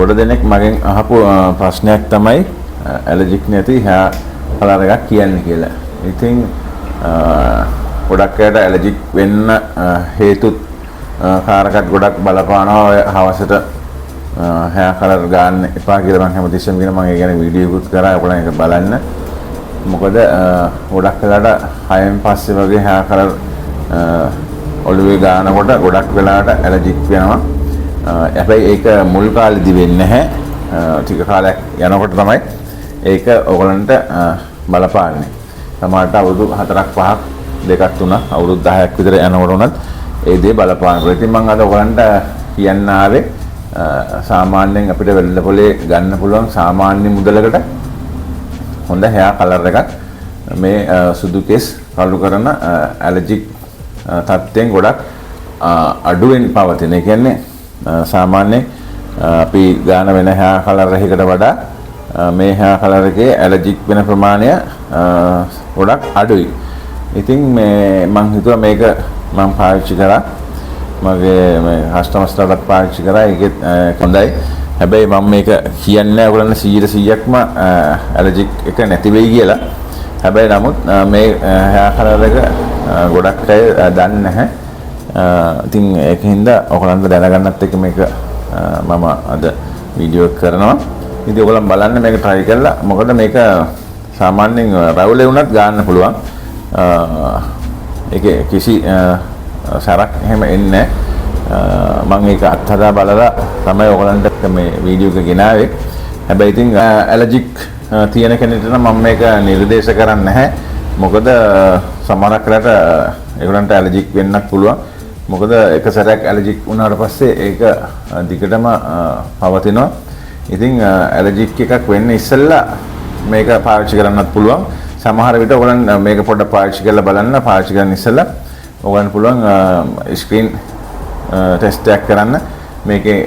ගොඩ දෙනෙක් මගෙන් අහපු ප්‍රශ්නයක් තමයි ඇලර්ජික් නැති hair color එකක් කියන්නේ කියලා. ඉතින් ගොඩක් අයට ඇලර්ජික් වෙන්න හේතුත් කාරකත් ගොඩක් බලපානවා. ඔය හවසට hair color ගන්න එපා කියලා මම හැමතිස්සෙම කියන මම ඒ ගැන වීඩියෝ එකක් කරා ඔයගොල්ලෝ ඒක බලන්න. මොකද ගොඩක් වෙලාවට 6න් පස්සේ වගේ hair color ඔළුවේ ගන්නකොට ගොඩක් වෙලාවට ඇලර්ජික් වෙනවා. හැබැයි ඒක මුල් කාලෙදි වෙන්නේ නැහැ. ටික කාලයක් යනකොට තමයි ඒක ඔයගලන්ට බලපාන්නේ. සමහරට අවුරුදු 4ක් 5ක් දෙකක් තුනක් අවුරුදු 10ක් විතර යනකොට උනත් ඒ දේ බලපානවා. ඉතින් මම අද ඔයගලන්ට කියන්න ආවේ සාමාන්‍යයෙන් අපිට වෙළඳ පොලේ ගන්න පුළුවන් සාමාන්‍ය මුදලකට හොඳ hair color එකක් මේ සුදු කෙස් කළු කරන ඇලර්ජික් තත්ත්වයෙන් ගොඩක් අඩුවෙන් පවතින. ඒ කියන්නේ සාමාන්‍යයෙන් අපි ගන්න වෙන hair color එකකට වඩා මේ hair color එකේ ඇලර්ජික් වෙන ප්‍රමාණය ගොඩක් අඩුයි. ඉතින් මේ මම හිතුවා මේක මම පාවිච්චි කරා. මගේ මේ කස්ටමර්ස්ලාට පාවිච්චි කරා. ඒකෙත් හොඳයි. හැබැයි මම මේක කියන්නේ ඔයගොල්ලන් 100%ක්ම ඇලර්ජික් එක නැති වෙයි කියලා. හැබැයි නමුත් මේ hair color එක ගොඩක් අය දන්නේ නැහැ. ඉතින් ඒකින්ද ඔයගොල්ලන්ට දැනගන්නත් එක්ක මේක මම අද වීඩියෝ එක කරනවා. ඉතින් ඔයගොල්ලන් බලන්න මේක try කරලා. මොකද මේක සාමාන්‍යයෙන් රවුලේ වුණත් ගන්න පුළුවන්. ඒකේ කිසි සරක් එහෙම එන්නේ නැහැ. මම ඒක අත්හදා බලලා තමයි ඔයගොල්ලන්ට මේ වීඩියෝ එක ගෙනාවේ. හැබැයි ඉතින් ඇලර්ජික් තියෙන කෙනෙක්ට නම් මම මේක නිර්දේශ කරන්නේ නැහැ. මොකද සමහරක් වෙලාවට ඒගොල්ලන්ට ඇලර්ජික් වෙන්නත් පුළුවන්. මොකද එක සැරයක් ඇලර්ජික් වුණාට පස්සේ ඒක දිගටම පවතිනවා. ඉතින් ඇලර්ජික් එකක් වෙන්න ඉස්සෙල්ලා මේක පාවිච්චි කරන්නත් පුළුවන්. සමහර විට ඔයගොල්ලන් මේක පොඩ්ඩක් පාවිච්චි කරලා බලන්න. පාවිච්චි කරන්න ඉස්සෙල්ලා ඔයගොල්ලන් පුළුවන් ස්ක්‍රීන් ටෙස්ට් එකක් කරන්න. මේකේ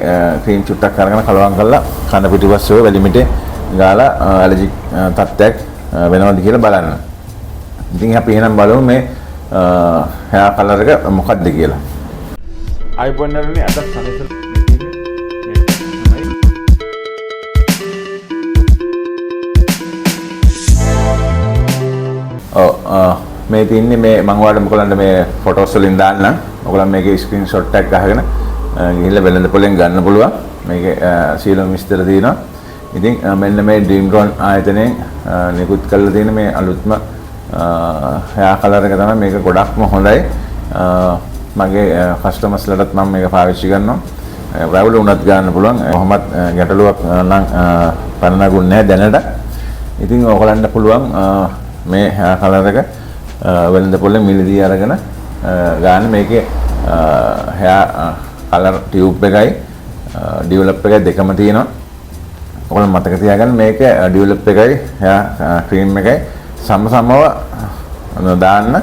ක්‍රීම් චුට්ටක් අරගෙන කලවම් කරලා කන පිටිපස්සේ ඔය වැලිමිටේ ගාලා ඇලර්ජික් තත්ත්වයක් වෙනවද කියලා බලන්න. ඉතින් අපි එහෙනම් බලමු මේ hair color එක මොකක්ද කියලා. iPhone එකේ අද සනීප මේ තින්නේ මේ මම ඔයාලට මොකලන්ට මේ ෆොටෝස් වලින් දාන්නම්. ඔයගොල්ලන් මේකේ ස්ක්‍රීන්ෂොට් එකක් අහගෙන ගිහිල්ලා වෙළඳ පොලෙන් ගන්න පුළුවන්. මේකේ සීලම් විස්තර තියෙනවා. ඉතින් මෙන්න මේ ඩ්‍රීම් ග්‍රෝන් ආයතනයෙන් නිකුත් කරලා තියෙන මේ අලුත්ම hair color එක තමයි. මේක ගොඩක්ම හොඳයි. මගේ කස්ටමර්ස්ලාටත් මම මේක පාවිච්චි කරනවා. රැවුල උනත් ගන්න පුළුවන්. කොහොමත් ගැටලුවක් නම් පනනගුන්නේ නැහැ දැනට. ඉතින් ඔයගලන්ට පුළුවන් මේ hair color එක වෙළඳ පොලෙන් මිලදී අරගෙන ගන්න. මේකේ hair color tube එකයි develop එකයි දෙකම තියෙනවා. ඔයගොල්ලෝ මතක තියාගන්න මේක develop එකයි hair cream එකයි සමසමව දාන්න.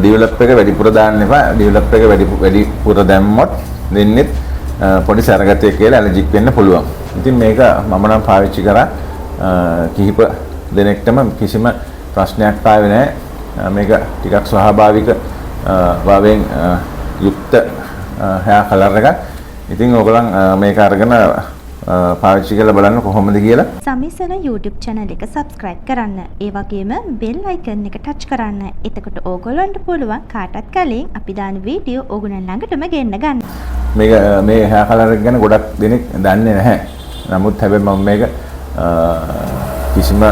develop එක වැඩිපුර දාන්න එපා. develop එක වැඩිපුර දැම්මොත් දෙන්නෙත් පොඩි සරගතියක් කියලා ඇලර්ජික් වෙන්න පුළුවන්. ඉතින් මේක මම නම් පාවිච්චි කරා කිහිප දෙනෙක්ටම කිසිම ප්‍රශ්නයක් ආවේ නැහැ. මේක ටිකක් ස්වාභාවික භාවයෙන් යුක්ත hair color එකක්. ඉතින් ඔයගොල්ලන් මේක අරගෙන පාවිච්චි කරලා බලන්න කොහොමද කියලා. සමිසන YouTube channel එක subscribe කරන්න. ඒ වගේම bell icon එක touch කරන්න. එතකොට ඕගොල්ලන්ට පුළුවන් කාටත් කලින් අපි දාන වීඩියෝ ඕගොල්ලන් ළඟටම ගෙන්න ගන්න. මේක මේ hair color එක ගැන ගොඩක් දෙනෙක් දන්නේ නැහැ. නමුත් හැබැයි මම මේක කිසිම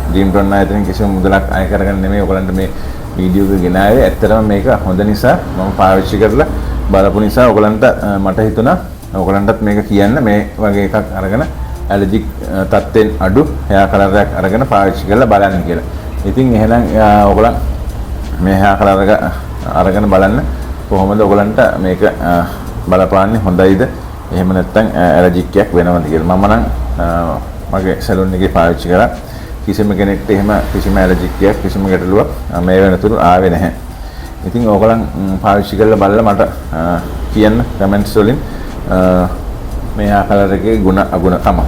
ඩ්‍රීම් ග්‍රෝන් ආයතනයෙන් කිසිම මුදලක් අය කරගෙන නෙමෙයි ඔයගොල්ලන්ට මේ වීඩියෝ එක ගෙනාවේ. ඇත්තටම මේක හොඳ නිසා මම පාවිච්චි කරලා බලපු නිසා ඔයගොල්ලන්ට මට හිතුණා ඔයගොල්ලන්ටත් මේක කියන්න. මේ වගේ එකක් අරගෙන ඇලර්ජික් තත්ත්වෙන් අඩු hair color එකක් අරගෙන පාවිච්චි කරලා බලන්න කියලා. ඉතින් එහෙනම් ඔයගොල්ලන් මේ hair color එක අරගෙන බලන්න කොහොමද ඔයගොල්ලන්ට මේක බලපාන්නේ හොඳයිද එහෙම නැත්නම් ඇලර්ජික් එකක් වෙනවද කියලා. මම නම් මගේ සැලුන් එකේ පාවිච්චි කරා. කිසිම කෙනෙක්ට එහෙම කිසිම ඇලර්ජික් එකක් කිසිම ගැටලුවක් මේ වෙනතුරු ආවේ නැහැ. ඉතින් ඕගොල්ලන් පාවිච්චි කරලා බලලා මට කියන්න කමෙන්ට්ස් වලින් මේ hair color එකේ ಗುಣ අගුණ තමයි.